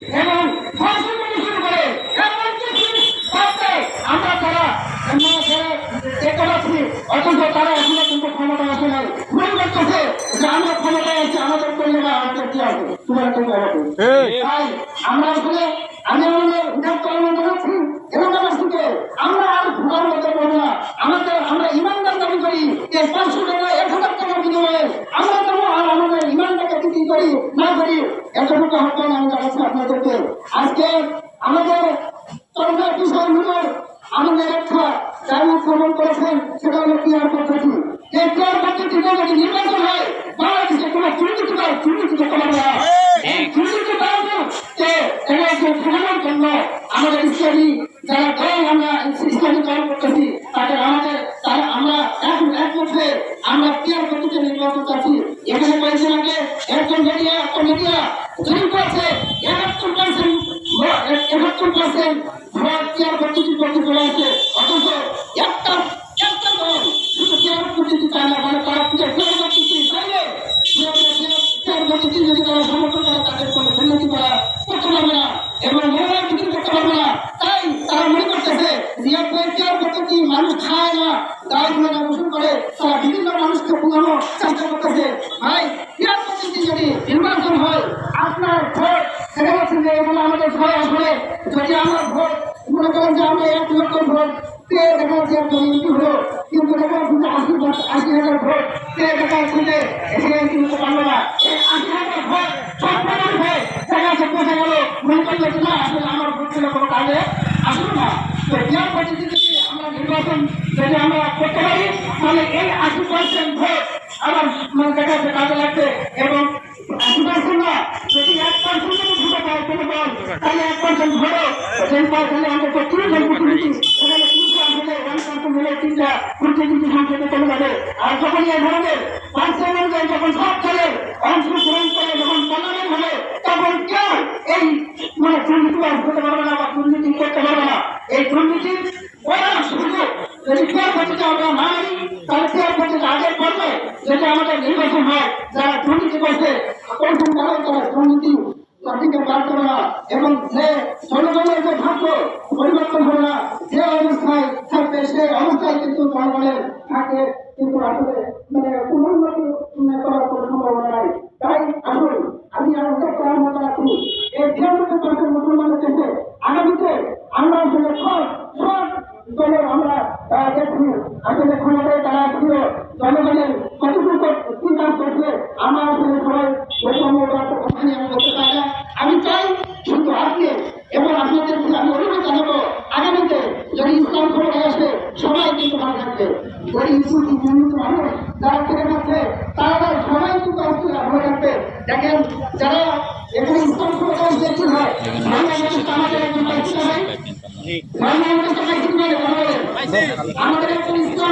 এবং ফসল শুরু করে এমন কিছু করতে আমরা তারা অথচ তারা এখনো কিন্তু ক্ষমতা আসে নাই মনে করতেছে যে আমরা ক্ষমতায় আছি আমাদের করলে না আমাদের কি আছে তোমার থেকে তাই আমরা আসলে আমি আমাদের জানাচ্ছি এলাকাবাসীকে আমরা আর ভোগার মতো করবো না আমরা ইমানদার দাবি করি যে 500 টাকা 1000 টাকার বিনিময়ে আমরা দেবো আর আমাদের ইমানটাকে কি করি না করি এতটুকু আহ্বান আমি জানাচ্ছি আপনাদেরকে আজকে আমাদের সরকার বিষয়গুলোর আমাদের একটা যারা শ্রমণ করেছেন সেটা হলো ক্রিয়ার পদ্ধতি এই ক্রিয়ার পদ্ধতিতে যদি নির্বাচন হয় বাংলাদেশে কোনো দুর্নীতি করা যায় দুর্নীতি ঠেকানোর জন্য আমাদের ইসলামী যারা দল আমরা ইসলামী দল করতেছি তাদের আমরা একমধ্যে আমরা ক্রিয়ার পদ্ধতিতে নির্বাচন করছি এখানে কয়েকদিন আগে একজন মিডিয়া জয়ী করছে 71% ভোট ক্রিয়ার পদ্ধতি করতে চলে আসে অথচ একটা দল শুধু ক্রিয়ার পদ্ধতি চায় না মানে তারা ক্রিয়ার পদ্ধতি চাইলে ক্রিয়ার পদ্ধতি যদি তারা সমর্থন করে তাদের কোনো উন্নতি করা করতে পারবে না এবং মনোনয়ন বিক্রি করতে পারবে না তাই তারা মনে করতেছে ক্রিয়ার পদ্ধতি মানুষ খায় না দায়গুলো পোষণ করে তারা বিভিন্ন মানুষকে পুরানো চেষ্টা করতেছে ভাই ক্রিয়ার পদ্ধতি যদি নির্বাচন হয় আপনার ভোট সেটা হচ্ছে যে এখানে আমাদের সবাই আসলে যদি আমরা ভোট মনে করেন যে আমরা 1 লক্ষ ভোট পেয়ে দেখা যাচ্ছে হলো কিন্তু দেখা যাচ্ছে 80,000 ভোট পেয়ে দেখা যাচ্ছে যে এসে কিন্তু পারলো না 80,000 ভোট সব প্রমাণ হয়ে দেখা যাচ্ছে বোঝা গেল মনে করলে যে না আসলে আমার ভোট ছিল কোনো কাজে আসলো না তো ক্রিয়ার পদ্ধতি যদি আমরা নির্বাচন যদি আমরা করতে পারি তাহলে এই 80% ভোট আমার মানে দেখা যাচ্ছে কাজে লাগবে এবং 80% না যদি 1% যদি ভোটে পায় কোনো দল তাহলে 1% ভোটও সেই তাহলে অন্তত 30 জন প্রতিনিধি সেখানে 300 আসলে 1% মিলে 3টা প্রতিনিধি সংসদে চলে যাবে আর যখন এই ধরনের পার্সেন্ট অনুযায়ী যখন সব চলে অংশগ্রহণ করে যখন পার্লামেন্ট হবে তখন কেউ এই মানে দুর্নীতি করতে পারবে না বা দুর্নীতি করতে পারবে না এই দুর্নীতির বড় সুযোগ যদি ক্রিয়ার পদ্ধতি আমরা না মানি তাহলে ক্রিয়ার পদ্ধতি আগের পর্যায়ে যদি আমাদের নির্বাচন হয় যারা দুর্নীতি করছে প্রথম তারা দুর্নীতি সঠিকে বার করে না এবং যে জনগণের যে ভাগ্য পরিবর্তন হবে না যে অবস্থায় থাকবে সেই অবস্থায় কিন্তু জনগণের থাকে কিন্তু আসলে মানে পুনর্নতি করার কোনো সম্ভাবনা নাই তাই আসুন আমি আমাদের করার মতো রাখি এই 93% মুসলমানের কাছে আগামীতে আমরা আসলে সব দলের আমরা দেখছি আসলে ক্ষমতায় তারা ছিল জনগণের কতটুকু কি কাজ করছে আমরা আসলে সবাই আমি চাই কিন্তু আপনি এবং আপনাদের আমি অনুরোধ জানাবো আগামীতে যদি ইসলাম ক্ষমতায় আসে সবাই কিন্তু ভালো থাকবে যদি মানুষ যারা থেকে থাকছে তারা সবাই কিন্তু ভালো থাকবে দেখেন যারা এখানে ইসলাম ক্ষমতায় আসলে কি হয় আমাদের একজন পাইছি না ভাই আমাদের একজন ইসলাম